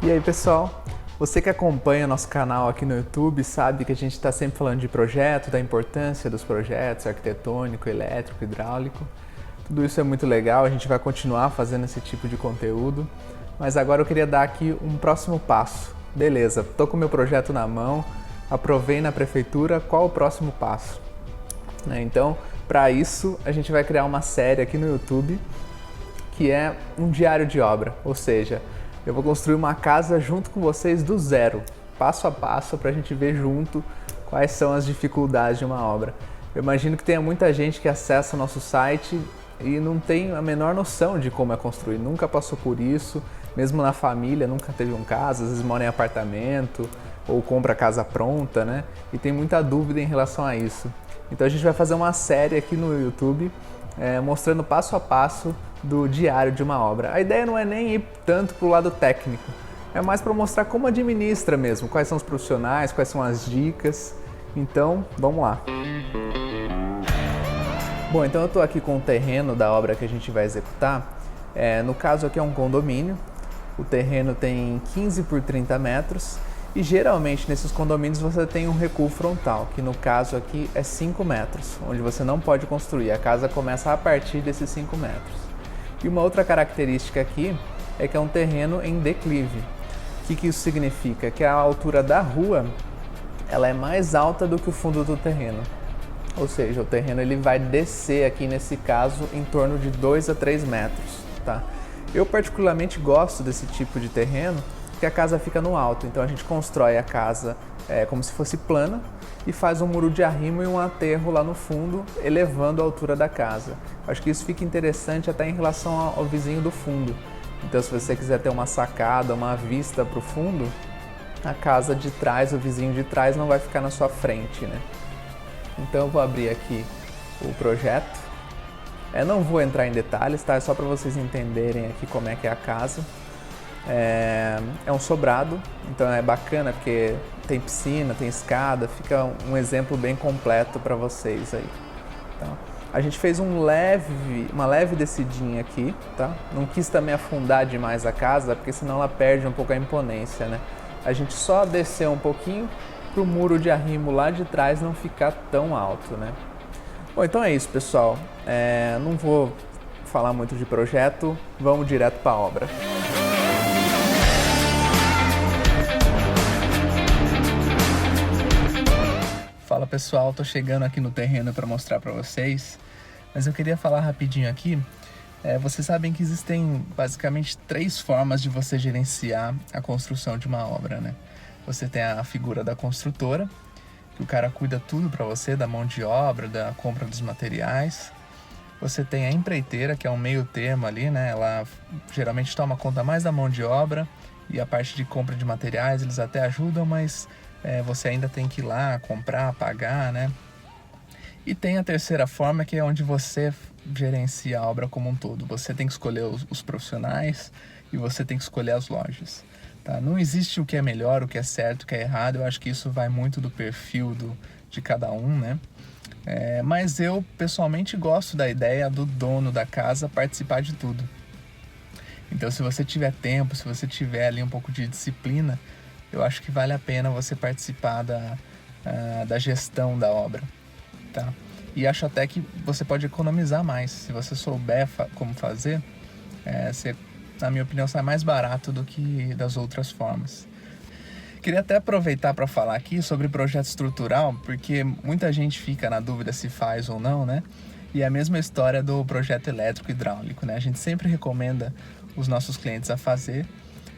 E aí pessoal, você que acompanha nosso canal aqui no YouTube sabe que a gente está sempre falando de projeto, da importância dos projetos arquitetônico, elétrico, hidráulico. Tudo isso é muito legal, a gente vai continuar fazendo esse tipo de conteúdo, mas agora eu queria dar aqui um próximo passo. Beleza, tô com o meu projeto na mão, aprovei na prefeitura, qual o próximo passo? Então, para isso, a gente vai criar uma série aqui no YouTube que é um diário de obra, ou seja, eu vou construir uma casa junto com vocês do zero, passo a passo, para a gente ver junto quais são as dificuldades de uma obra. Eu imagino que tenha muita gente que acessa nosso site e não tem a menor noção de como é construir, nunca passou por isso, mesmo na família, nunca teve um caso, às vezes mora em apartamento ou compra casa pronta, né? E tem muita dúvida em relação a isso. Então a gente vai fazer uma série aqui no YouTube mostrando passo a passo do diário de uma obra. A ideia não é nem ir tanto para o lado técnico, é mais para mostrar como administra mesmo, quais são os profissionais, quais são as dicas. Então, vamos lá. Bom, então eu estou aqui com o terreno da obra que a gente vai executar. No caso aqui é um condomínio, o terreno tem 15 por 30 metros e geralmente nesses condomínios você tem um recuo frontal, que no caso aqui é 5 metros, onde você não pode construir, a casa começa a partir desses 5 metros. E uma outra característica aqui é que é um terreno em declive. O que isso significa? Que a altura da rua ela é mais alta do que o fundo do terreno. Ou seja, o terreno ele vai descer aqui nesse caso em torno de 2 a 3 metros. Tá? Eu particularmente gosto desse tipo de terreno porque a casa fica no alto, então a gente constrói a casa como se fosse plana e faz um muro de arrimo e um aterro lá no fundo, elevando a altura da casa. Acho que isso fica interessante até em relação ao vizinho do fundo. Então se você quiser ter uma sacada, uma vista para o fundo, a casa de trás, o vizinho de trás não vai ficar na sua frente, né? Então eu vou abrir aqui o projeto. Não vou entrar em detalhes, tá? É só para vocês entenderem aqui como é que é a casa. É um sobrado, então é bacana porque tem piscina, tem escada, fica um exemplo bem completo para vocês aí. Tá? A gente fez uma leve descidinha aqui, tá? Não quis também afundar demais a casa, porque senão ela perde um pouco a imponência, né? A gente só desceu um pouquinho para o muro de arrimo lá de trás não ficar tão alto, né? Bom, então é isso, pessoal. Não vou falar muito de projeto, vamos direto para a obra. Fala pessoal, tô chegando aqui no terreno para mostrar para vocês, mas eu queria falar rapidinho aqui. Vocês sabem que existem basicamente 3 formas de você gerenciar a construção de uma obra, né? Você tem a figura da construtora, que o cara cuida tudo para você, da mão de obra, da compra dos materiais. Você tem a empreiteira, que é um meio termo ali, né? Ela geralmente toma conta mais da mão de obra e a parte de compra de materiais eles até ajudam, mas você ainda tem que ir lá comprar, pagar, né? E tem a terceira forma, que é onde você gerencia a obra como um todo. Você tem que escolher os profissionais e você tem que escolher as lojas. Tá? Não existe o que é melhor, o que é certo, o que é errado. Eu acho que isso vai muito do perfil de cada um, né? Mas eu pessoalmente gosto da ideia do dono da casa participar de tudo. Então se você tiver tempo, se você tiver ali um pouco de disciplina, eu acho que vale a pena você participar da gestão da obra, tá? E acho até que você pode economizar mais. Se você souber como fazer, você, na minha opinião, sai mais barato do que das outras formas. Queria até aproveitar para falar aqui sobre projeto estrutural, porque muita gente fica na dúvida se faz ou não, né? E é a mesma história do projeto elétrico e hidráulico, né? A gente sempre recomenda os nossos clientes a fazer.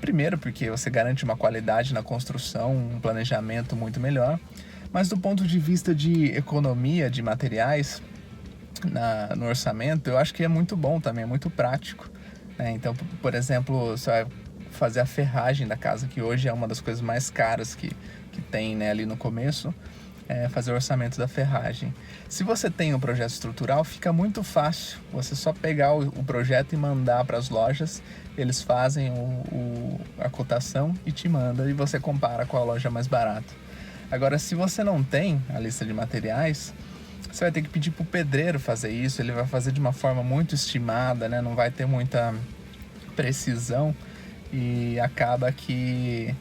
Primeiro, porque você garante uma qualidade na construção, um planejamento muito melhor. Mas do ponto de vista de economia de materiais no orçamento, eu acho que é muito bom também, é muito prático. Então, por exemplo, você vai fazer a ferragem da casa, que hoje é uma das coisas mais caras que tem, né, ali no começo, fazer o orçamento da ferragem. Se você tem um projeto estrutural, fica muito fácil você só pegar o projeto e mandar para as lojas, eles fazem a cotação e te mandam, e você compara com a loja mais barata. Agora, se você não tem a lista de materiais, você vai ter que pedir para o pedreiro fazer isso, ele vai fazer de uma forma muito estimada, né? Não vai ter muita precisão. e acaba que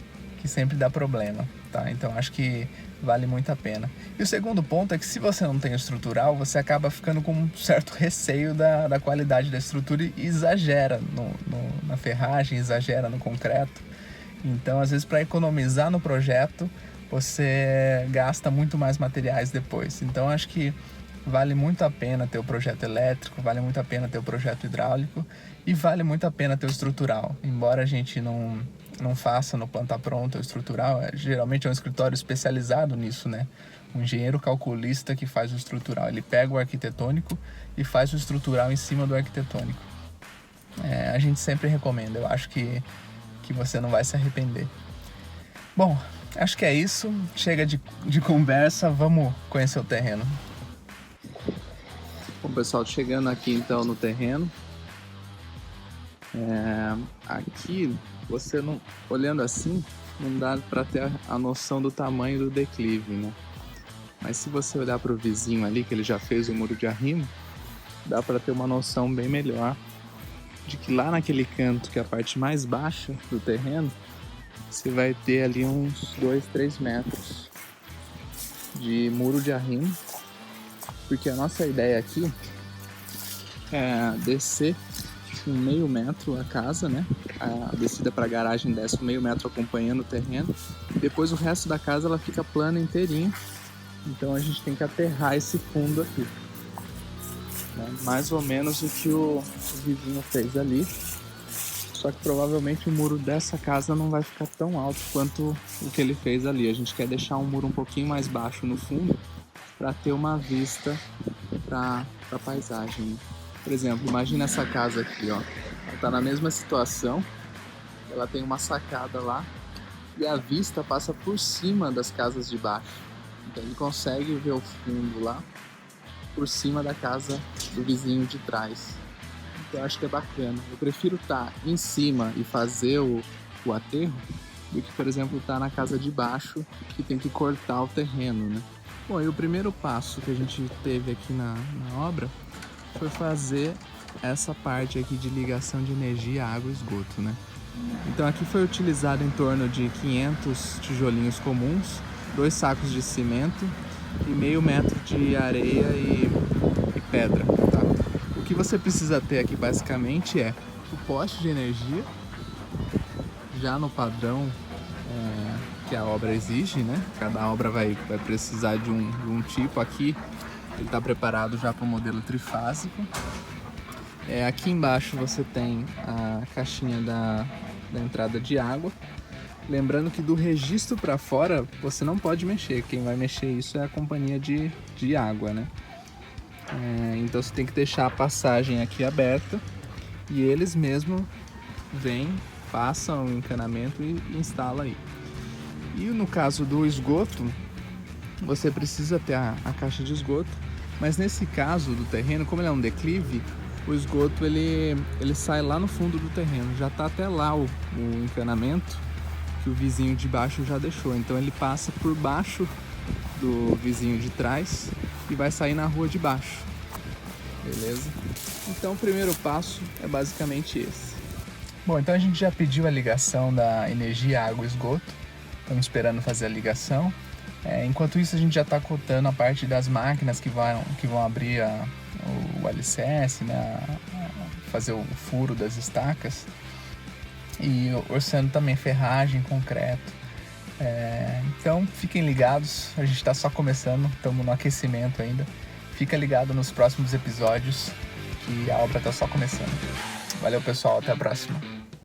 sempre dá problema, tá? Então acho que vale muito a pena. E o segundo ponto é que se você não tem estrutural, você acaba ficando com um certo receio da qualidade da estrutura e exagera na ferragem, exagera no concreto. Então, às vezes, para economizar no projeto, você gasta muito mais materiais depois. Então, acho que vale muito a pena ter o projeto elétrico, vale muito a pena ter o projeto hidráulico e vale muito a pena ter o estrutural. Embora a gente não faça no planta pronta o estrutural, geralmente é um escritório especializado nisso, né? Um engenheiro calculista que faz o estrutural. Ele pega o arquitetônico e faz o estrutural em cima do arquitetônico. A gente sempre recomenda, eu acho que você não vai se arrepender. Bom, acho que é isso. Chega de conversa, vamos conhecer o terreno. Bom, pessoal, chegando aqui então no terreno. Aqui, você não, olhando assim, não dá para ter a noção do tamanho do declive, né? Mas se você olhar para o vizinho ali, que ele já fez o muro de arrimo, dá para ter uma noção bem melhor de que lá naquele canto, que é a parte mais baixa do terreno, você vai ter ali uns 2, 3 metros de muro de arrimo, porque a nossa ideia aqui é descer um meio metro a casa, né? A descida para a garagem desce um meio metro acompanhando o terreno, e depois o resto da casa ela fica plana inteirinho, então a gente tem que aterrar esse fundo aqui. Mais ou menos o que o vizinho fez ali, só que provavelmente o muro dessa casa não vai ficar tão alto quanto o que ele fez ali. A gente quer deixar um muro um pouquinho mais baixo no fundo para ter uma vista para a paisagem. Por exemplo, imagina essa casa aqui, ó. Ela está na mesma situação, ela tem uma sacada lá e a vista passa por cima das casas de baixo, então ele consegue ver o fundo lá por cima da casa do vizinho de trás. Então eu acho que é bacana. Eu prefiro estar em cima e fazer o aterro do que, por exemplo, estar na casa de baixo que tem que cortar o terreno, né? Bom, e o primeiro passo que a gente teve aqui na obra foi fazer essa parte aqui de ligação de energia, água e esgoto, né? Então aqui foi utilizado em torno de 500 tijolinhos comuns, 2 sacos de cimento e meio metro de areia e pedra, tá? O que você precisa ter aqui basicamente é o poste de energia, já no padrão que a obra exige, né? Cada obra vai precisar de um tipo. Aqui ele está preparado já para o modelo trifásico. Aqui embaixo você tem a caixinha da entrada de água. Lembrando que do registro para fora você não pode mexer, quem vai mexer isso é a companhia de água, né? Então você tem que deixar a passagem aqui aberta e eles mesmos vêm, passam o encanamento e instalam aí. E no caso do esgoto, você precisa ter a caixa de esgoto, mas nesse caso do terreno, como ele é um declive, o esgoto ele sai lá no fundo do terreno, já está até lá o encanamento que o vizinho de baixo já deixou, então ele passa por baixo do vizinho de trás e vai sair na rua de baixo, beleza? Então o primeiro passo é basicamente esse. Bom, então a gente já pediu a ligação da energia, água e esgoto, estamos esperando fazer a ligação. Enquanto isso a gente já está cotando a parte das máquinas que vão abrir o alicerce, né, fazer o furo das estacas, e orçando também ferragem, concreto. Então fiquem ligados, a gente está só começando, estamos no aquecimento ainda. Fica ligado nos próximos episódios que a obra está só começando. Valeu pessoal, até a próxima.